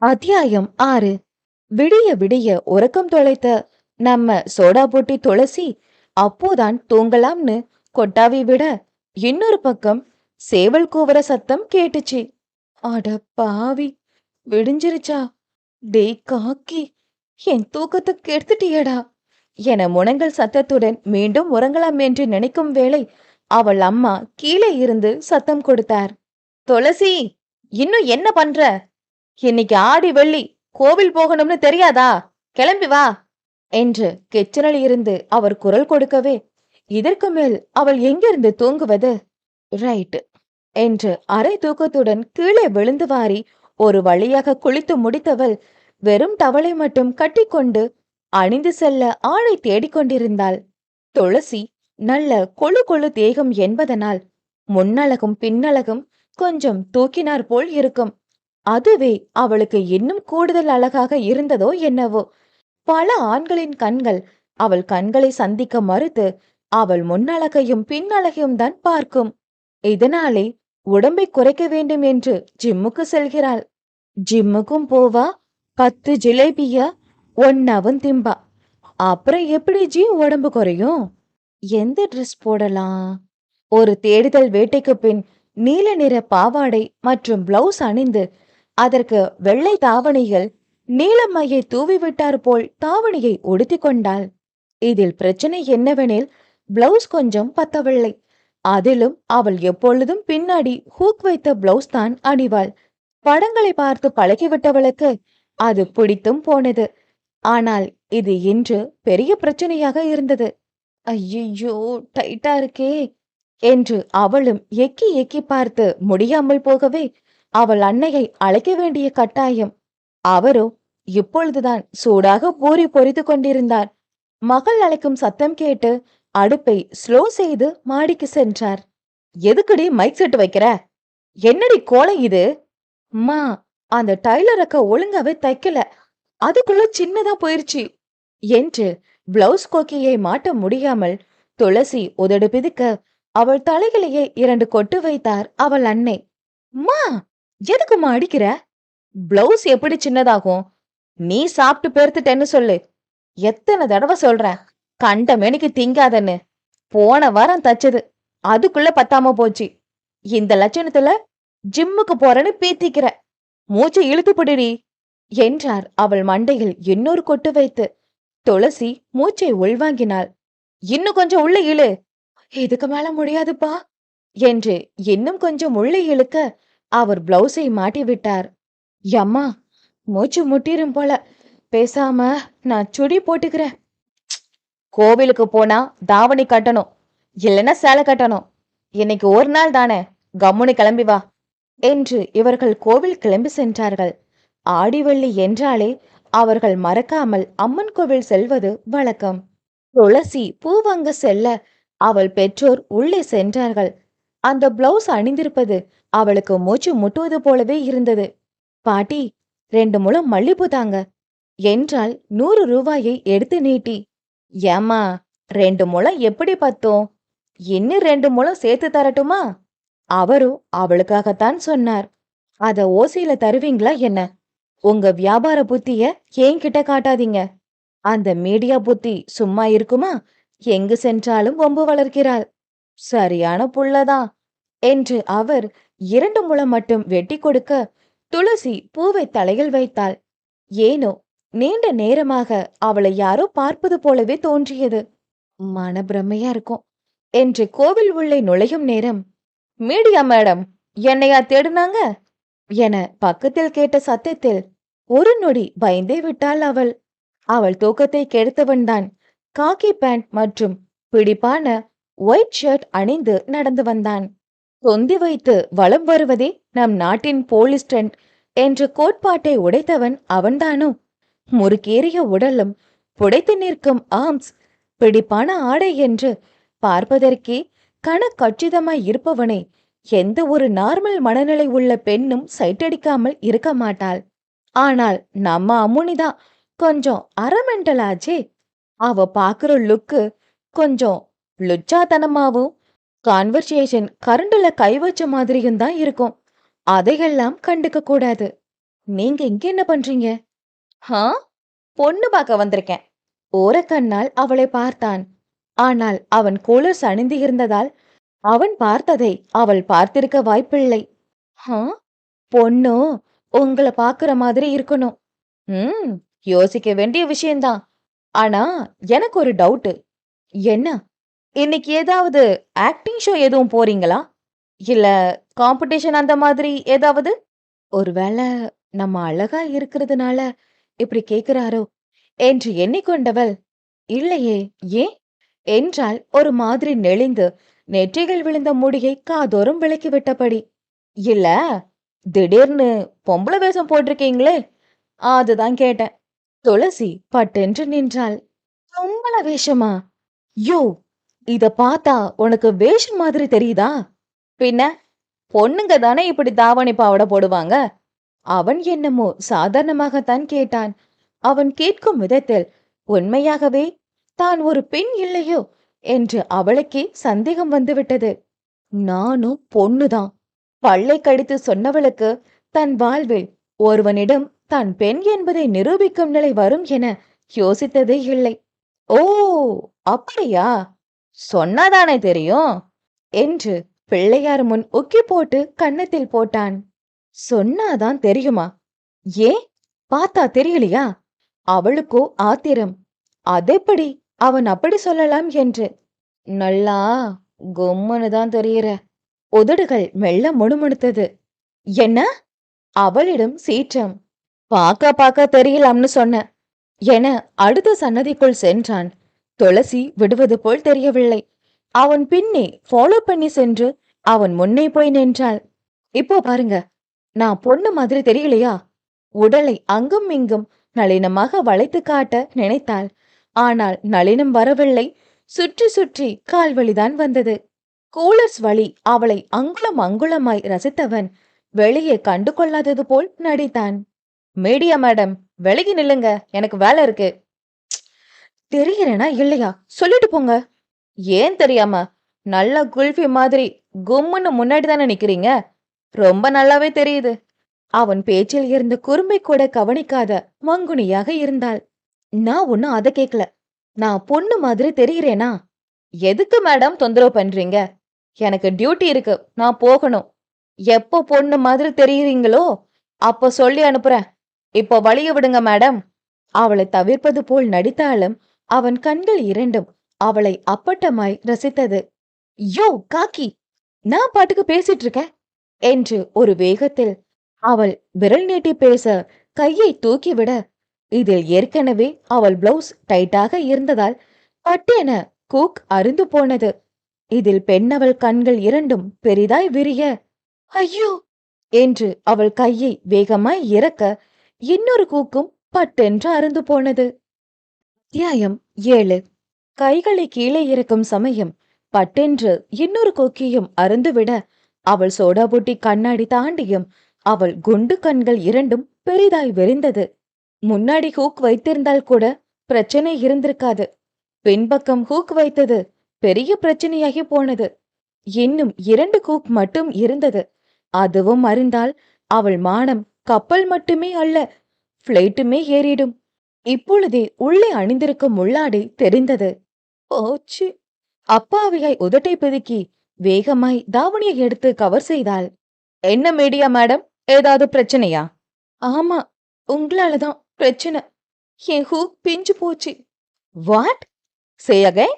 அத்தியாயம் 6. விடிய விடிய உறக்கம் தொலைத்த நம்ம சோடா போட்டி துளசி அப்போதான் தூங்கலாம்னு கொட்டாவி விட, இன்னொரு பக்கம் சேவல் கூவுற சத்தம் கேட்டுச்சு. அட பாவி, விடிஞ்சிருச்சா? டேய் காக்கி, என் தூக்கத்தை கெடுத்துட்டியடா என முனங்கல் சத்தத்துடன் மீண்டும் உறங்கலாம் என்று நினைக்கும் வேளை அவள் அம்மா கீழே இருந்து சத்தம் கொடுத்தார். துளசி, இன்னும் என்ன பண்ற? இன்னைக்கு ஆடி வெள்ளி, கோவில் போகணும்னு தெரியாதா? கிளம்பி வா என்று கிச்சனில் இருந்து அவர் குரல் கொடுக்கவே, இதற்கு மேல் அவள் எங்கிருந்து தூங்குவது? ரைட் என்று அரை தூக்கத்துடன் கீழே விழுந்து வாரி ஒரு வழியாக குளித்து முடித்தவள் வெறும் டவலை மட்டும் கட்டிக்கொண்டு அணிந்து செல்ல ஆளை தேடிக்கொண்டிருந்தாள். துளசி நல்ல கொழு கொழு தேகம் என்பதனால் முன்னழகும் பின்னழகும் கொஞ்சம் தூக்கினார் போல் இருக்கும். அதுவே அவளுக்கு இன்னும் கூடுதல் அழகாக இருந்ததோ என்னவோ. பல ஆண்களின் கண்கள் அவள் கண்களை சந்திக்க மறுத்து அவள் முன்னழகையும் பின்னழகையும் தான் பார்க்கும். இதனாலே உடம்பை குறைக்க வேண்டும் என்று ஜிம்முக்கு செல்கிறாள். ஜிம்முக்கும் போவா, 10 ஜிலேபிய ஒன்னாவும் திம்பா. அப்புறம் எப்படி ஜி உடம்பு குறையும்? எந்த ட்ரெஸ் போடலாம்? ஒரு தேடுதல் வேட்டைக்கு பின் நீல நிற பாவாடை மற்றும் பிளவுஸ் அணிந்து அதற்கு வெள்ளை தாவணியில் நீலமையை தூவிவிட்டார் போல் தாவணியை உடுத்தி கொண்டாள். இதில் பிரச்சனை என்னவெனில், பிளவுஸ் கொஞ்சம் பத்தவில்லை. அதிலும் அவள் எப்பொழுதும் பின்னாடி ஹூக் வைத்த பிளவுஸ் தான் அணிவாள். படங்களை பார்த்து பழகிவிட்டவளுக்கு அது பிடித்தும் போனது. ஆனால் இது இன்று பெரிய பிரச்சனையாக இருந்தது. ஐயோ, டைட்டா இருக்கே என்று அவளும் எக்கி எக்கி பார்த்து முடியாமல் போகவே அவள் அன்னையை அழைக்க வேண்டிய கட்டாயம். அவரோ இப்பொழுதுதான் சூடாக பூரி பொரித்து கொண்டிருந்தார். மகள் அழைக்கும் சத்தம் கேட்டு அடுப்பை ஸ்லோ செய்து மாடிக்கு சென்றார். எதுக்குடி மைக் செட் வைக்கிற? என்னடி கோலை இது? அம்மா, அந்த டைலர் அக்கா ஒழுங்காவே தைக்கல, அதுக்குள்ள சின்னதா போயிருச்சு என்று பிளவுஸ் கோக்கியை மாட்ட முடியாமல் துளசி உதடு பிதுக்க அவள் தலையிலேயே 2 கொட்டு வைத்தார் அவள் அன்னை. அம்மா, எதுக்குமா அடிக்கிற? பிளவுஸ் எப்படி சின்னதாகும்? நீ சாப்பிட்டு பெருத்துட்டேன்னு சொல்லு. எத்தனை தடவை சொல்றேன், கண்ட மேனிக்கு திங்காதன்னு. போன வாரம் தச்சது, அதுக்குள்ள பத்தாம போச்சு. இந்த லட்சணத்துல ஜிம்முக்கு போறேன்னு பீத்திக்கிற. மூச்சை இழுத்து பிடிடி என்றார் அவள் மண்டையில் இன்னொரு கொட்டு வைத்து. துளசி மூச்சை உள்வாங்கினாள். இன்னும் கொஞ்சம் உள்ள இழு. இதுக்கு மேல முடியாதுப்பா என்று இன்னும் கொஞ்சம் உள்ளே இழுக்க அவர் பிளவுஸை மாட்டிவிட்டார். யம்மா, மூச்சு முட்டிரும் போல, பேசாம நான் சுடி போட்டுக்கிறேன். கோவிலுக்கு போனா தாவணி கட்டணும், இல்லைன்னா சேலை கட்டணும். இன்னைக்கு ஒரு நாள் தானே, கம்முனு கிளம்பி வா என்று இவர்கள் கோவில் கிளம்பி சென்றார்கள். ஆடிவள்ளி என்றாலே அவர்கள் மறக்காமல் அம்மன் கோவில் செல்வது வழக்கம். துளசி பூ வாங்க செல்ல அவள் பெற்றோர் உள்ளே சென்றார்கள். அந்த பிளவுஸ் அணிந்திருப்பது அவளுக்கு மூச்சு முட்டுவது போலவே இருந்தது. பாட்டி, 2 முழம் மல்லிப்பூ தாங்க என்றால் 100 ரூபாயை எடுத்து நீட்டி. ஏமா, 2 முழம் எப்படி பத்தும்? இன்னும் 2 முழம் சேர்த்து தரட்டுமா? அவரும் அவளுக்காகத்தான் சொன்னார். அத ஓசியில தருவீங்களா என்ன? உங்க வியாபார புத்திய என்கிட்ட காட்டாதீங்க. அந்த மீடியா புத்தி சும்மா இருக்குமா? எங்கு சென்றாலும் வம்பு வளர்க்கிறாள். சரியான புள்ளதான் என்று அவர் 2 முழம் மட்டும் வெட்டி கொடுக்க துளசி பூவை தலையில் வைத்தாள். ஏனோ நீண்ட நேரமாக அவளை யாரோ பார்ப்பது போலவே தோன்றியது. மனப்பிரமையா இருக்கும் என்று கோவில் உள்ளே நுழையும் நேரம், மீடியா மேடம், என்னையா தேடுனாங்க என பக்கத்தில் கேட்ட சத்தத்தில் ஒரு நொடி பயந்தே விட்டாள் அவள். அவள் தூக்கத்தை கெடுத்தவன்தான் காக்கி பேண்ட் மற்றும் பிடிப்பான ஒயிட் ஷர்ட் அணிந்து நடந்து வந்தான். தொந்தி வைத்து வலம் வருவதே நம் நாட்டின் போலீஸ் ட்ரெண்ட் என்ற கோட்பாட்டை உடைத்தவன் அவன்தானோ? முறுக்கேறிய உடலும் புடைத்து நிற்கும் ஆர்ம்ஸ், பிடிப்பான ஆடை என்று பார்ப்பதற்கே கணக்கச்சிதமாய் இருப்பவனை எந்த ஒரு நார்மல் மனநிலை உள்ள பெண்ணும் சைட்டடிக்காமல் இருக்க மாட்டாள். ஆனால் நம்ம அம்முனிதான் கொஞ்சம் அரமெண்டலாச்சே. அவ பாக்குற லுக்கு கொஞ்சம் லுச்சாத்தனமாவும், கான்வர்சேஷன் கரண்டுல கை வச்ச மாதிரியும் தான் இருக்கும். அதையெல்லாம் கண்டுக்க கூடாது. நீங்க இங்க என்ன பண்றீங்க? ஹா, பொண்ணு பார்க்க வந்திருக்கேன். ஓரக்கண்ணால் அவளை பார்த்தான். ஆனால் அவன் கொலுசு அணிந்து இருந்ததால் அவன் பார்த்ததை அவள் பார்த்திருக்க வாய்ப்பில்லை. ஹா, பொண்ணு உங்கள பாக்குற மாதிரி இருக்கணும். ம், யோசிக்க வேண்டிய விஷயம்தான். ஆனா எனக்கு ஒரு டவுட். என்ன? இன்னைக்கு ஏதாவது ஆக்டிங் ஷோ எதுவும் போறீங்களா? இல்ல காம்படிஷன் அந்த மாதிரி ஏதாவது? ஒருவேளை நம்ம அழகா இருக்கிறதுனால இப்படி கேக்குறாரோ என்று எண்ணிக்கொண்டவள், இல்லையே, ஏன் என்றால் ஒரு மாதிரி நெளிந்து நெற்றிகள் விழுந்த முடியை காதோறும் விலக்கி விட்டபடி. இல்ல, திடீர்னு பொம்பளை வேஷம் போட்டிருக்கீங்களே, அதுதான் கேட்டேன். துளசி பட்டென்று நின்றாள். பொம்பளை வேஷமா? யோ, இத பார்த்தா உனக்கு வேஷம் மாதிரி தெரியுதா? பின்ன பொண்ணுங்க தானே இப்படி தாவணி பாவாடை போடுவாங்க. அவன் என்னமோ சாதாரணமாகத்தான் கேட்டான். அவன் கேட்கும் விதத்தில் உண்மையாகவே தான் ஒரு பெண் இல்லையோ என்று அவளுக்கே சந்தேகம் வந்துவிட்டது. நானும் பொண்ணுதான். பல்லை கடித்து சொன்னவளுக்கு தன் வாழ்வில் ஒருவனிடம் தான் பெண் என்பதை நிரூபிக்கும் நிலை வரும் என யோசித்ததே இல்லை. ஓ, அப்படியா? சொன்னாதானே தெரியும் என்று பிள்ளையார் முன் உக்கி போட்டு கன்னத்தில் போட்டான். சொன்னாதான் தெரியுமா? ஏன், பார்த்தா தெரியலையா? அவளுக்கோ ஆத்திரம். அதெப்படி அவன் அப்படி சொல்லலாம் என்று. நல்லா கும்முன்னு தான் தெரியுற. உதடுகள் மெல்ல முணுமுணுத்தது. என்ன? அவளிடம் சீற்றம். பாக்க பாக்க தெரியலாம்னு சொன்ன என அடுத்த சன்னதிக்குள் சென்றான். துளசி விடுவது போல் தெரியவில்லை. அவன் பின்னே ஃபாலோ பண்ணி சென்று அவன் முன்னே போய் நின்றாள். இப்போ பாருங்க, நான் பொண்ணு மாதிரி தெரியலையா? உடலை அங்கும் இங்கும் நளினமாக வளைத்து காட்ட நினைத்தாள். ஆனால் நளினம் வரவில்லை. சுற்றி சுற்றி கால்வழிதான் வந்தது. கூலர்ஸ் வழி அவளை அங்குலம் அங்குலமாய் ரசித்தவன் வெளியே கண்டு கொள்ளாதது போல் நடித்தான். மீடியா மேடம், வெளியே நில்லுங்க, எனக்கு வேலை இருக்கு. தெரிகிறேனா இல்லையா? சொல்லிட்டு போங்க. ஏன் தெரியாம? நல்ல குல்ஃபி மாதிரி கும்முன்னு முன்னாடி தானே நிக்கிறீங்க. ரொம்ப நல்லாவே தெரியுது. அவன் பேச்சில் இருந்த குறும்பை கூட கவனிக்காத மங்குனியாக இருந்தாள். நான் ஒன்னும் அதை கேட்கல. நான் பொண்ணு மாதிரி தெரிகிறேனா? எதுக்கு மேடம் தொந்தரவு பண்றீங்க? எனக்கு டியூட்டி இருக்கு, நான் போகணும். எப்போ பொண்ணு மாதிரி தெரியுறீங்களோ அப்போ சொல்லி அனுப்புறேன். இப்போ வழிய விடுங்க மேடம். அவளை தவிர்ப்பது போல் நடித்தாலும் அவன் கண்கள் இரண்டும் அவளை அப்பட்டமாய் ரசித்தது. யோ காக்கி, நான் பாட்டுக்கு பேசிட்டு இருக்கேன் என்று ஒரு வேகத்தில் அவள் விரல் நீட்டி பேச கையை தூக்கிவிட, இதில் ஏற்கனவே அவள் பிளவுஸ் டைட்டாக இருந்ததால் பட்டென கூக் அருந்து போனது. இதில் பெண்ணவள் கண்கள் இரண்டும் பெரிதாய் விரிய, ஐயோ என்று அவள் கையை வேகமாய் இறக்க இன்னொரு கூக்கும் பட்டென்று அருந்து போனது. அத்தியாயம் 7. கைகளை கீழே இறக்கும் சமயம் பட்டென்று இன்னொரு கொக்கியும் அருந்துவிட, அவள் சோடா புட்டி கண்ணாடி தாண்டியும் அவள் குண்டு கண்கள் இரண்டும் பெரிதாய் விரிந்தது. முன்னாடி ஹூக் வைத்திருந்தால் கூட பிரச்சனை இருந்திருக்காது. பின்பக்கம் ஹூக் வைத்தது பெரிய பிரச்சனையாகி போனது. இன்னும் 2 ஹூக் மட்டும் இருந்தது. அதுவும் அறிந்தால் அவள் மானம் கப்பல் மட்டுமே அல்ல, பிளைட்டுமே ஏறிடும். இப்பொழுதே உள்ளே அணிந்திருக்கும் உள்ளாடை தெரிந்தது. போச்சு. அப்பாவியாய் உதட்டை பிதுக்கி வேகமாய் தாவணியை எடுத்து கவர் செய்தாள். என்ன மீடியா மேடம், ஏதாவது பிரச்சனையா? ஆமா, உங்களாலதான் பிரச்சனை. என் ஹூக் பிஞ்சு போச்சு. வாட்? Say again?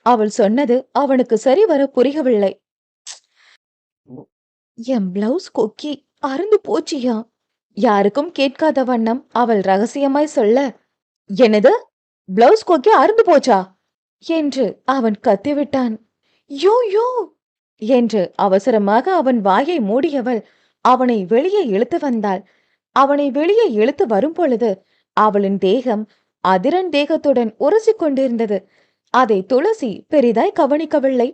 அவள் சொன்னது அவனுக்கு சரிவர புரியவில்லை. என் பிளவுஸ் கொக்கி அருந்து போச்சியா? யாருக்கும் கேட்காத வண்ணம் அவள் ரகசியமாய் சொல்ல, என்னது, பிளவுஸ் கொக்கி அருந்து போச்சா என்று அவன் கத்திவிட்டான். யோ யோ என்று அவசரமாக அவன் வாயை மூடியவள் அவனை வெளியே இழுத்து வந்தாள். அவனை வெளியே இழுத்து வரும் பொழுது அவளின் தேகம் அதிரன் தேகத்துடன் உரசி கொண்டிருந்தது. அதை துளசி பெரிதாய் கவனிக்கவில்லை.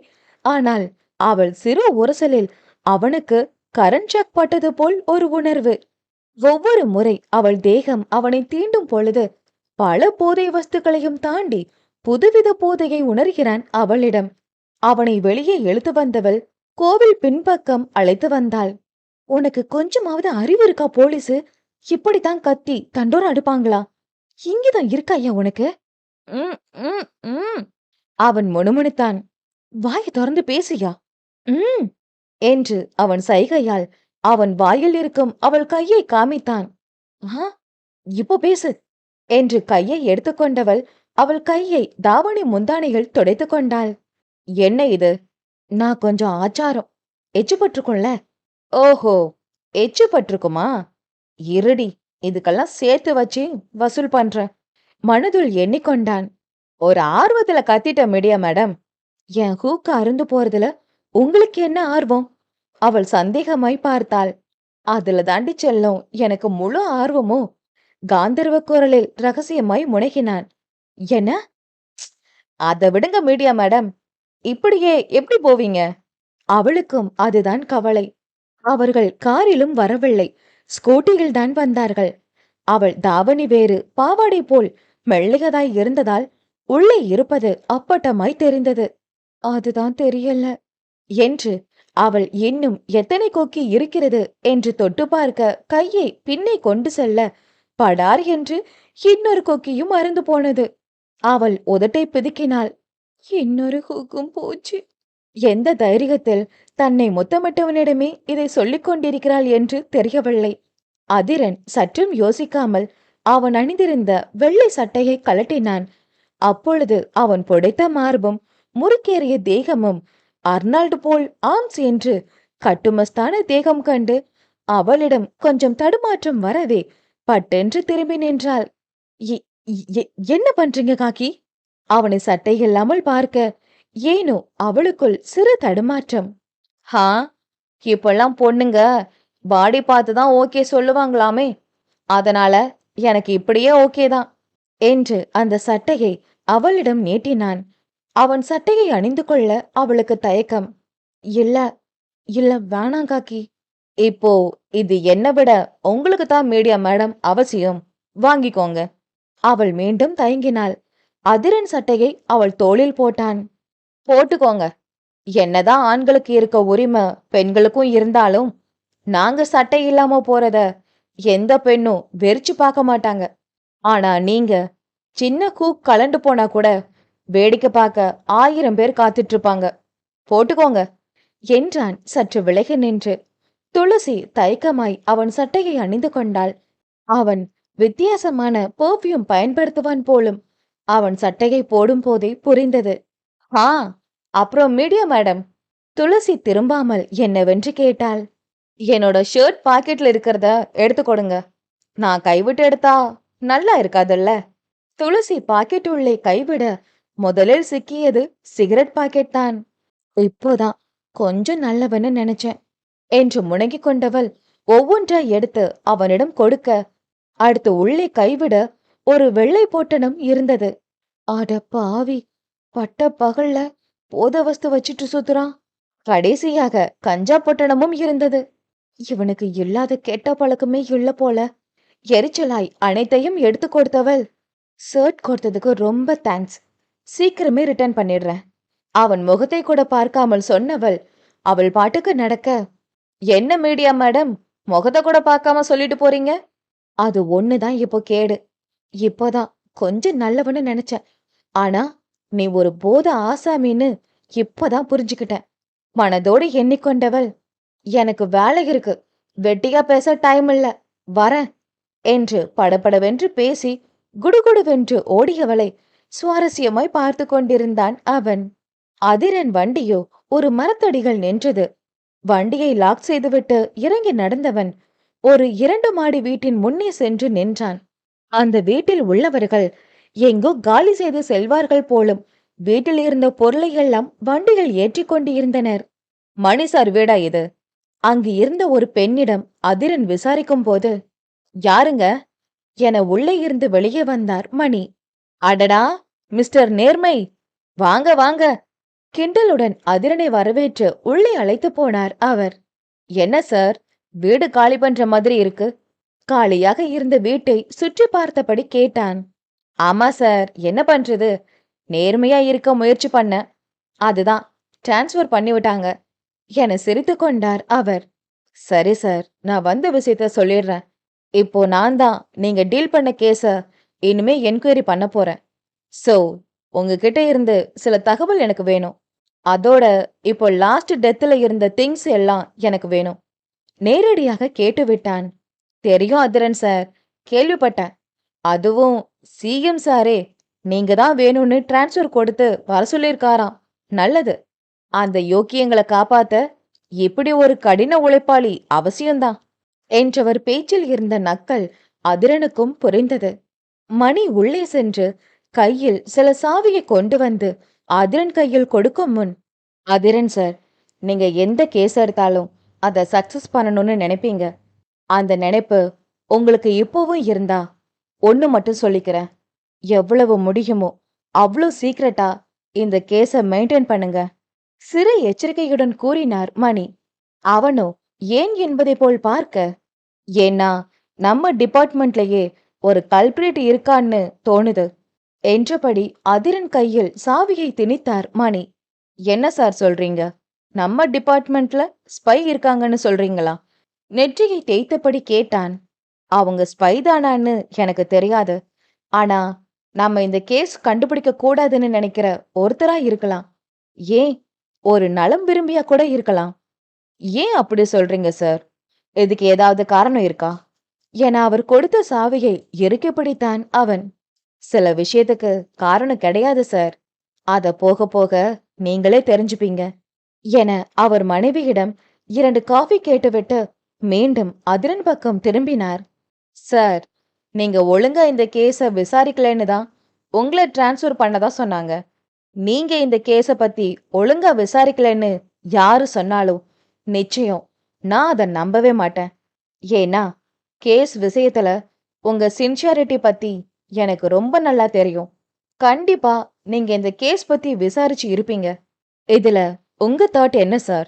ஆனால் அவள் சிறு உரசலில் அவனுக்கு கரண்ட் ஷாக் பட்டது போல் ஒரு உணர்வு. ஒவ்வொரு முறை அவள் தேகம் அவனை தீண்டும் பொழுது பல போதை வஸ்துக்களையும் தாண்டி புதுவித போதையை உணர்கிறான் அவளிடம். அவனை வெளியே இழுத்து வந்தவள் கோவில் பின்பக்கம் அழைத்து வந்தாள். உனக்கு கொஞ்சமாவது அறிவு இருக்கா போலீஸு? இப்படித்தான் கத்தி தண்டோரா அடுப்பாங்களா? இங்கதான் இருக்கா ஐயா உனக்கு? ம், ம், ம். அவன் முணுமுணுத்தான். வாய திறந்து பேசுயா. ம் என்று அவன் சைகையால் அவன் வாயில் இருக்கும் அவள் கையை காமித்தான். ஆ, இப்போ பேசு என்று கையை எடுத்துக்கொண்டவள் அவள் கையை தாவணி முந்தானையில் துடைத்துக் கொண்டாள். என்ன இது? நான் கொஞ்சம் ஆச்சாரம். எச்சு பற்றுக்கும்ல. ஓஹோ, எச்சு பற்றுக்குமா? இருடி, இதுக்கெல்லாம் சேர்த்து வச்சு வசூல் பண்றேன். மனதுள் எண்ணிக்கொண்டான். ஒரு ஆர்வத்துல கத்திட்ட மீடியா மேடம். என் ஹூக்கு அருந்து போறதுல உங்களுக்கு என்ன ஆர்வம்? அவள் சந்தேகமாய் பார்த்தாள். அதுல தாண்டி செல்லும் எனக்கு முழு ஆர்வமோ? காந்தர்வ குரலில் ரகசியமாய் முனகினான். என்ன? அத விடுங்க மீடியா மேடம். இப்படியே எப்படி போவீங்க? அவளுக்கும் அதுதான் கவலை. அவர்கள் காரிலும் வரவில்லை, ஸ்கூட்டியில் தான் வந்தார்கள். அவள் தாவணி வேறு பாவாடை போல் மெல்லியதாய் இருந்ததால் உள்ளே இருப்பது அப்பட்டமாய் தெரிந்தது. அதுதான் தெரியல என்று அவள் இன்னும் எத்தனை கொக்கி இருக்கிறது என்று தொட்டு பார்க்க கையை பின்னே கொண்டு செல்ல படார் என்று இன்னொரு கொக்கியும் அறுந்து போனது. அவள் உதட்டை பிதுக்கினாள். இன்னொரு ஹூக்கும் போச்சு. எந்த தைரியத்தில் தன்னை முத்தமிட்டவனிடமே இதை சொல்லிக் கொண்டிருக்கிறாள் என்று தெரியவில்லை. அதிரன் சற்றும் யோசிக்காமல் அவன் அணிந்திருந்த வெள்ளை சட்டையை கழட்டினான். அப்பொழுது அவன் புடைத்த மார்பும் முறுக்கேறிய தேகமும் அர்னால்டு போல் ஆம்ஸ் என்று கட்டுமஸ்தான தேகம் கண்டு அவளிடம் கொஞ்சம் தடுமாற்றம் வரவே பட்டென்று திரும்பி நின்றாள். என்ன பண்றீங்க காக்கி? அவனை சட்டை இல்லாமல் பார்க்க ஏனோ அவளுக்குள் சிறு தடுமாற்றம். ஹா, இப்பெல்லாம் பொண்ணுங்க பாடி பார்த்துதான் ஓகே சொல்லுவாங்களாமே, அதனால எனக்கு இப்படியே ஓகே தான் என்று அந்த சட்டையை அவளிடம் நீட்டினான். அவன் சட்டையை அணிந்து கொள்ள அவளுக்கு தயக்கம். இல்ல இல்ல வேணாம் காக்கி. இப்போ இது என்ன விட உங்களுக்கு தான் மீடியா மேடம் அவசியம், வாங்கிக்கோங்க. அவள் மீண்டும் தயங்கினாள். அதிரன் சட்டையை அவள் தோளில் போட்டான். போட்டுக்கோங்க. என்னதான் ஆண்களுக்கு இருக்க உரிமை பெண்களுக்கும் இருந்தாலும் நாங்க சட்டை இல்லாம போறத எந்த பெண்ணும் வெறிச்சு பார்க்க மாட்டாங்க. ஆனா நீங்க சின்ன கூக் கலண்டு போனா கூட வேடிக்கை பார்க்க 1000 பேர் காத்துட்டு இருப்பாங்க. போட்டுக்கோங்க என்றான் சற்று விலகி நின்று. துளசி தயக்கமாய் அவன் சட்டையை அணிந்து கொண்டாள். அவன் வித்தியாசமான பெர்ஃப்யூம் பயன்படுத்துவான் போலும். அவன் சட்டையை போடும் போதே புரிந்தது. ஆ, அப்புறம் மீடியா மேடம். துளசி திரும்பாமல் என்னவென்று கேட்டாள். என்னோட ஷர்ட் பாக்கெட்ல இருக்கிறத எடுத்து கொடுங்க. நான் கைவிட்டு எடுத்தா நல்லா இருக்காதுல்ல. துளசி பாக்கெட் உள்ளே கைவிட முதலில் சிக்கியது சிகரெட் பாக்கெட் தான். இப்போதான் கொஞ்சம் நல்லவன்னு நினைச்சேன் என்று முணங்கிக் கொண்டவள் ஒவ்வொன்றாய் எடுத்து அவனிடம் கொடுக்க அடுத்து உள்ளே கைவிட ஒரு வெள்ளை பொட்டணம் இருந்தது. அட பாவி, பட்ட பகல்ல போத வஸ்து வச்சிட்டு சுத்துறான். கடைசியாக கஞ்சா பொட்டணமும் இருந்தது. இவனுக்கு இல்லாத கெட்ட பழக்கமே இல்ல போல. எரிச்சலாய் அனைத்தையும் எடுத்து கொடுத்தவள், ஷர்ட் கொடுத்ததுக்கு ரொம்ப தேங்க்ஸ், சீக்கிரமே ரிட்டர்ன் பண்ணிடுறேன். அவன் முகத்தை கூட பார்க்காமல் சொன்னவள் அவள் பாட்டுக்கு நடக்க, என்ன மீடியா மேடம், முகத்தை கூட பார்க்காம சொல்லிட்டு போறீங்க? அது ஒண்ணுதான் இப்போ கேடு. இப்போதான் கொஞ்சம் நல்லவன்னு நினைச்சேன். ஆனா நீ ஒரு போத ஆசாமின்னு இப்பதான் புரிஞ்சுக்கிட்டேன். மனதோடு எண்ணிக்கொண்டவள், எனக்கு வேலை இருக்கு, வெட்டியா பேச டைம் இல்ல, வரேன் என்று படபடவென்று பேசி குடுகுடுவென்று ஓடியவளை சுவாரஸ்யமாய் பார்த்து கொண்டிருந்தான் அவன். அதிரன் வண்டியோ ஒரு மரத்தடிகள் நின்றது. வண்டியை லாக் செய்துவிட்டு இறங்கி நடந்தவன் ஒரு 2 மாடி வீட்டின் முன்னே சென்று நின்றான். அந்த வீட்டில் உள்ளவர்கள் எங்கோ காலி செய்து செல்வார்கள் போலும். வீட்டில் இருந்த பொருளை எல்லாம் வண்டியில் ஏற்றிக் கொண்டு இருந்தனர். மணி சார் வீடா இது? அங்கு இருந்த ஒரு பெண்ணிடம் அதிரன் விசாரிக்கும் போது, யாருங்க என உள்ளே இருந்து வெளியே வந்தார் மணி. அடடா, மிஸ்டர் நேர்மை, வாங்க வாங்க. கிண்டலுடன் அதிரனை வரவேற்று உள்ளே அழைத்து போனார் அவர். என்ன சார், வீடு காலி பண்ற மாதிரி இருக்கு? காலியாக இருந்த வீட்டை சுற்றி பார்த்தபடி கேட்டான். ஆமா சார், என்ன பண்றது, நேர்மையா இருக்க முயற்சி பண்ண, அதுதான் டிரான்ஸ்ஃபர் பண்ணிவிட்டாங்க என சிரித்து கொண்டார் அவர். சரி சார், நான் வந்த விஷயத்த சொல்லிடுறேன். இப்போ நான் தான் நீங்க டீல் பண்ண கேஸ இனிமே என்கொயரி பண்ண போறேன். சோ, உங்ககிட்ட இருந்து சில தகவல் எனக்கு வேணும். அதோட இப்போ லாஸ்ட் டெத்ல இருந்த திங்ஸ் எல்லாம் எனக்கு வேணும். நேரடியாக கேட்டுவிட்டான். தெரியும் அதிரன் சார். கேள்விப்பட்டேன். அதுவும் சிஎம் சாரே நீங்க தான் வேணும்னு டிரான்ஸ்ஃபர் கொடுத்து வர சொல்லியிருக்காராம். நல்லது. அந்த யோக்கியங்களை காப்பாத்த இப்படி ஒரு கடின உழைப்பாளி அவசியம்தான் என்றவர் பேச்சில் இருந்த நக்கல் அதிரனுக்கும் புரிந்தது. மணி உள்ளே சென்று கையில் சில சாவியை கொண்டு வந்து அதிரன் கையில் கொடுக்கும் முன், அதிரன் சார், நீங்க எந்த கேஸ் எடுத்தாலும் அதை சக்சஸ் பண்ணணும்னு நினைப்பீங்க. அந்த நினைப்பு உங்களுக்கு இப்பவும் இருந்தா ஒண்ணு மட்டும் சொல்லிக்கிறேன். எவ்வளவு முடியுமோ அவ்வளோ சீக்கிரட்டா இந்த கேஸை மெயின்டைன் பண்ணுங்க. சிறு எச்சரிக்கையுடன் கூறினார் மணி. அவனோ ஏன் என்பதை போல் பார்க்க, ஏன்னா நம்ம டிபார்ட்மெண்ட்லயே ஒரு கல்பிரேட் இருக்கான்னு தோணுது என்றபடி அதிரன் கையில் சாவியை திணித்தார் மணி. என்ன சார் சொல்றீங்க? நம்ம டிபார்ட்மெண்ட்ல ஸ்பை இருக்காங்கன்னு சொல்றீங்களா? நெற்றியை தேய்த்தபடி கேட்டான். அவங்க ஸ்பை தானான்னு எனக்கு தெரியாது. ஆனா நாம இந்த கேஸ் கண்டுபிடிக்க கூடாதுன்னு நினைக்கிற ஒருத்தரா இருக்கலாம். ஏன் ஒரு நலம் விரும்பியா கூட இருக்கலாம். ஏன் அப்படி சொல்றீங்க சார்? இதுக்கு ஏதாவது காரணம் இருக்கா என அவர் கொடுத்த சாவியை இறுக்கி பிடித்தான் அவன். சில விஷயத்துக்கு காரணம் கிடையாது சார். அத போக போக நீங்களே தெரிஞ்சுப்பீங்க என அவர் மனைவியிடம் 2 காஃபி கேட்டுவிட்டு மீண்டும் அதிரன் பக்கம் திரும்பினார். சார், நீங்க ஒழுங்கா இந்த கேஸ விசாரிக்கலைன்னு தான் உங்களை டிரான்ஸ்ஃபர் பண்ணதா சொன்னாங்க. நீங்க இந்த கேஸ பத்தி ஒழுங்கா விசாரிக்கலைன்னு யாரு சொன்னாலும் நிச்சயம் நான் அதை நம்பவே மாட்டேன். ஏன்னா கேஸ் விஷயத்துல உங்க சின்சியாரிட்டி பத்தி எனக்கு ரொம்ப நல்லா தெரியும். கண்டிப்பா நீங்க இந்த கேஸ் பத்தி விசாரிச்சு இருப்பீங்க. இதுல உங்க தாட் என்ன சார்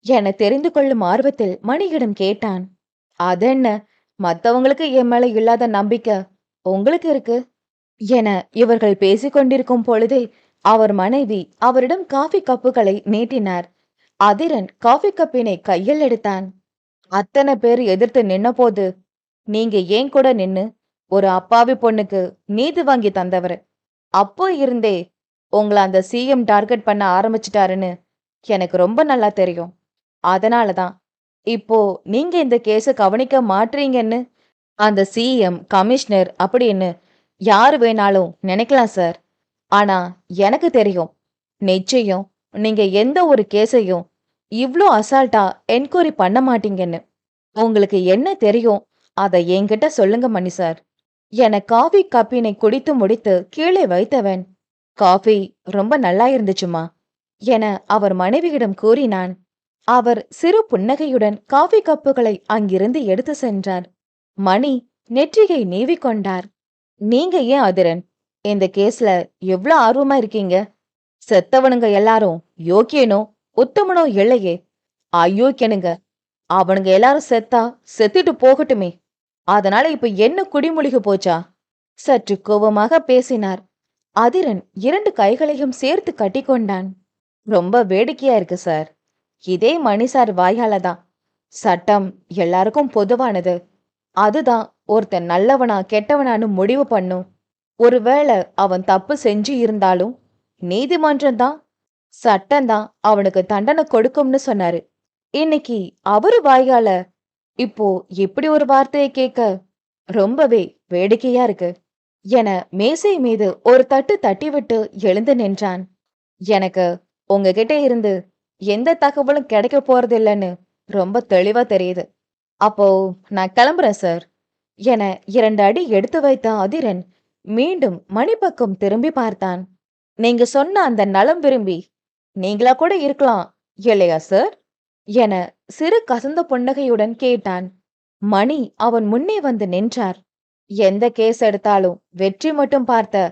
என தெரிந்து கொள்ளும் ஆர்வத்தில் மணியிடம் கேட்டான். அதென்ன, மத்தவங்களுக்கு என் மேல இல்லாத நம்பிக்கை உங்களுக்கு இருக்கு என இவர்கள் பேசிக்கொண்டிருக்கும் பொழுதே அவர் மனைவி அவரிடம் காஃபி கப்புகளை நீட்டினார். அதிரன் காஃபி கப்பினை கையில் எடுத்தான். அத்தனை பேர் எதிர்த்து நின்ன போது நீங்க ஏன் கூட நின்னு ஒரு அப்பாவி பொண்ணுக்கு நீதி வாங்கி தந்தவர். அப்போ இருந்தே உங்களை அந்த சிஎம் டார்கெட் பண்ண ஆரம்பிச்சிட்டாருன்னு எனக்கு ரொம்ப நல்லா தெரியும். அதனாலதான் இப்போ நீங்க இந்த கேஸ கவனிக்க மாட்டீங்கன்னு அந்த சிஎம், கமிஷனர் அப்படின்னு யாரு வேணாலும் நினைக்கலாம் சார். ஆனா எனக்கு தெரியும், நிச்சயம் நீங்க எந்த ஒரு கேஸையும் இவ்ளோ அசால்ட்டா என்கொயரி பண்ண மாட்டீங்கன்னு. உங்களுக்கு என்ன தெரியும் அதை என்கிட்ட சொல்லுங்க மணி சார் என காஃபி கப்பினை குடித்து முடித்து கீழே வைத்தவன், காஃபி ரொம்ப நல்லா இருந்துச்சுமா என அவர் மனைவியிடம் கூறினான். அவர் சிறு புன்னகையுடன் காஃபி கப்புகளை அங்கிருந்து எடுத்து சென்றார். மணி நெற்றியை நீவிக்கொண்டார். நீங்க ஏன் அதிரன் இந்த கேஸ்ல எவ்ளோ ஆர்வமா இருக்கீங்க? செத்தவனுங்க எல்லாரும் யோக்கியனோ உத்தமனோ இல்லையே, அயோக்கியனுங்க. அவனுங்க எல்லாரும் செத்தா செத்துட்டு போகட்டுமே. அதனால இப்ப என்ன குடிமொழிகு போச்சா? சற்று கோபமாக பேசினார். அதிரன் 2 கைகளையும் சேர்த்து கட்டிக்கொண்டான். ரொம்ப வேடிக்கையா இருக்கு சார். இதே மணி சார் வாயால தான் சட்டம் எல்லாருக்கும் பொதுவானது. அதுதான் ஒருத்தன் நல்லவனா கெட்டவனான்னு முடிவு பண்ணும். ஒருவேளை அவன் தப்பு செஞ்சு இருந்தாலும் நீதிமன்றம் தான், சட்டம் தான் அவனுக்கு தண்டனை கொடுக்கும்னு சொன்னாரு. இன்னைக்கு அவரு வாயால இப்போ இப்படி ஒரு வார்த்தையை கேட்க ரொம்பவே வேடிக்கையா இருக்கு என மேசை மீது ஒரு தட்டு தட்டிவிட்டு எழுந்து நின்றான். எனக்கு உங்ககிட்ட இருந்து எந்த தகவலும் கிடைக்க போறது இல்லைன்னு ரொம்ப தெளிவா தெரியுது. அப்போ நான் கிளம்புறேன் சார் என 2 அடி எடுத்து வைத்த அதிரன் மீண்டும் மணிப்பக்கம் திரும்பி பார்த்தான். நீங்க சொன்ன அந்த நலம் விரும்பி நீங்களா கூட இருக்கலாம் இல்லையா சார் என சிறு கசந்த புன்னகையுடன் கேட்டான். மணி அவன் முன்னே வந்து நின்றார். எந்த கேஸ் எடுத்தாலும் வெற்றி மட்டும் பார்த்த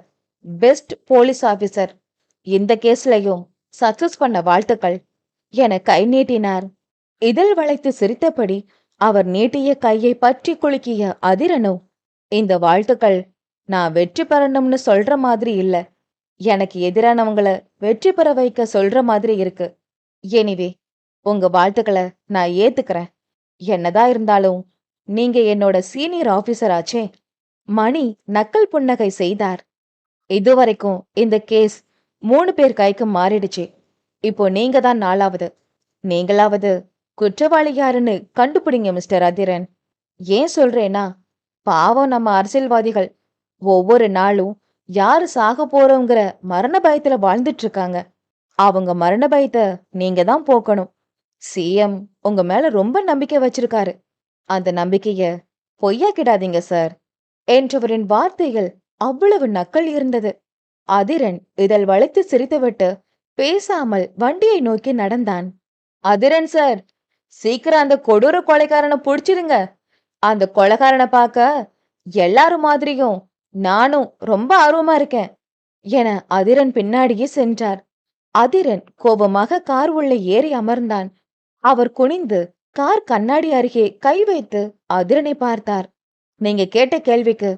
பெஸ்ட் போலீஸ் ஆபீசர். இந்த கேஸ்லயும் சக்சஸ் பண்ண வாழ்த்துக்கள் என கை நீட்டினார். இதழ் வளைத்து சிரித்தபடி அவர் நீட்டிய கையை பற்றி குலுக்கிய அதிரனோ, இந்த வாழ்த்துக்கள் நான் வெற்றி பெறணும்னு சொல்ற மாதிரி இல்ல, எனக்கு எதிரானவங்கள வெற்றி பெற வைக்க சொல்ற மாதிரி இருக்கு. எனிவே உங்க வாழ்த்துக்களை நான் ஏத்துக்கிறேன். என்னதான் இருந்தாலும் நீங்க என்னோட சீனியர் ஆபீசர் ஆச்சே. மணி நக்கல் புன்னகை செய்தார். இதுவரைக்கும் இந்த கேஸ் 3 பேர் கைக்கு மாறிடுச்சு. இப்போ நீங்க தான் 4வது. நீங்களாவது குற்றவாளி யாருன்னு கண்டுபிடிங்க மிஸ்டர் அதிரன். ஏன் சொல்றேன்னா, பாவம் நம்ம அரசியல்வாதிகள் ஒவ்வொரு நாளும் யாரு சாக போறோங்கிற மரண பயத்துல வாழ்ந்துட்டு இருக்காங்க. அவங்க மரண பயத்தை நீங்க தான் போக்கணும். சிஎம் உங்க மேல ரொம்ப நம்பிக்கை வச்சிருக்காரு. அந்த நம்பிக்கைய பொய்யாக்கிடாதீங்க சார் என்றவரின் வார்த்தைகள் அவ்வளவு நக்கல் இருந்தது. அதிரன் இதழ் வளைத்து சிரித்துவிட்டு பேசாமல் வண்டியை நோக்கி நடந்தான். அதிரன் சார், சீக்கிரம் அந்த கொடூர கொலைகாரனை புடிச்சிடுங்க. அந்த கொலைகாரனை பார்க்க எல்லாரும் மாதிரியும் நானும் ரொம்ப ஆர்வமா இருக்கேன் என அதிரன் பின்னாடியே சென்றார். அதிரன் கோபமாக கார் உள்ள ஏறி அமர்ந்தான். அவர் குனிந்து கார் கண்ணாடி அருகே கை வைத்து அதிரனை பார்த்தார். நீங்க கேட்ட கேள்விக்கு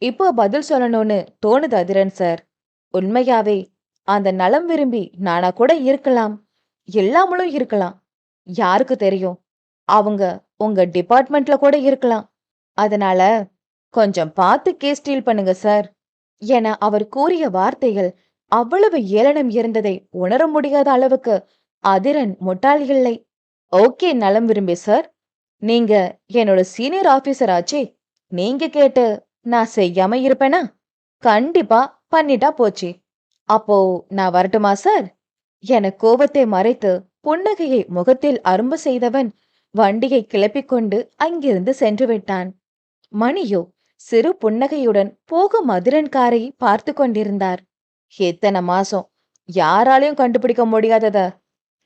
இப்போ பதில் சொல்லணும்னு தோணுது அதிரன் சார். உண்மையாவே அந்த நலம் விரும்பி நானா கூட இருக்கலாம், எல்லாமலும் இருக்கலாம். யாருக்கு தெரியும்? அவங்க உங்க டிபார்ட்மெண்ட்ல கூட இருக்கலாம். அதனால கொஞ்சம் பார்த்து கேஸ் டீல் பண்ணுங்க சார் என அவர் கூறிய வார்த்தைகள் அவ்வளவு ஏளனம் இருந்ததை உணர முடியாத அளவுக்கு அதிரன் முட்டாள் இல்லை. ஓகே நலம் விரும்பி சார், நீங்க என்னோட சீனியர் ஆபீசர் ஆச்சே. நீங்க கேட்டு நான் செய்யாம இருப்பேனா? கண்டிப்பா பண்ணிட்டா போச்சு. அப்போ நான் வரட்டுமா சார் என கோபத்தை மறைத்து புன்னகையை முகத்தில் அரும்ப செய்தவன் வண்டியை கிளப்பிக் கொண்டு அங்கிருந்து சென்று விட்டான். மணியோ சிறு புன்னகையுடன் போகும் அதிரன் காரை பார்த்து கொண்டிருந்தார். எத்தனை மாசம் யாராலையும் கண்டுபிடிக்க முடியாதத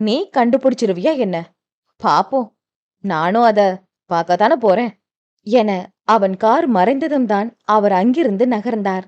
நீ கண்டுபிடிச்சிருவியா என்ன? பாப்போம், நானும் அத பார்க்கத்தானே போறேன் என அவன் கார் மறைந்ததும் தான் அவர் அங்கிருந்து நகர்ந்தார்.